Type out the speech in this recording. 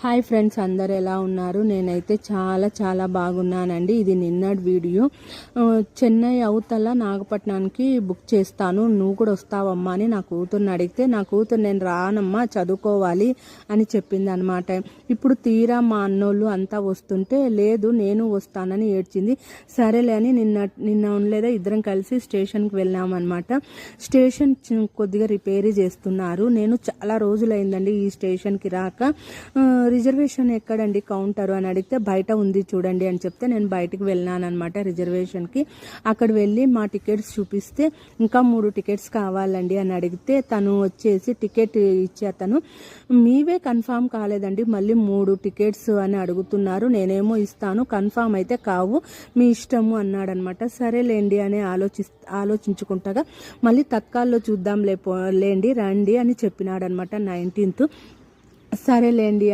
Hi friends, అందరు ఎలా ఉన్నారు? నేనైతే చాలా బాగున్నానండి. ఇది నిన్నటి వీడియో. చెన్నై అవతల నాగపట్నానికి బుక్ చేస్తాను, నువ్వు కూడా వస్తావమ్మా అని నా కూతుర్ని అడిగితే, నా కూతురు నేను రానమ్మా, చదువుకోవాలి అని చెప్పింది అనమాట. ఇప్పుడు తీరా మా అన్నోళ్ళు అంతా వస్తుంటే, లేదు నేను వస్తానని ఏడ్చింది. సరేలే అని నిన్న ఉండలేదా ఇద్దరం కలిసి స్టేషన్కి వెళ్ళామన్నమాట. స్టేషన్ కొద్దిగా రిపేరీ చేస్తున్నారు. నేను చాలా రోజులైందండి ఈ స్టేషన్కి రాక. రిజర్వేషన్ ఎక్కడండి కౌంటరు అని అడిగితే, బయట ఉంది చూడండి అని చెప్తే నేను బయటికి వెళ్ళాను అనమాట రిజర్వేషన్కి. అక్కడ వెళ్ళి మా టికెట్స్ చూపిస్తే, ఇంకా 3 టికెట్స్ కావాలండి అని అడిగితే, తను వచ్చేసి టికెట్ ఇచ్చే అతను, మీవే కన్ఫామ్ కాలేదండి, మళ్ళీ 3 టికెట్స్ అని అడుగుతున్నారు, నేనేమో ఇస్తాను, కన్ఫామ్ అయితే కావు, మీ ఇష్టము అన్నాడనమాట. సరేలేండి అని ఆలోచించుకుంటాగా మళ్ళీ తత్కాల్లో చూద్దాం లేండి రండి అని చెప్పినాడనమాట 19th. సరేలేండి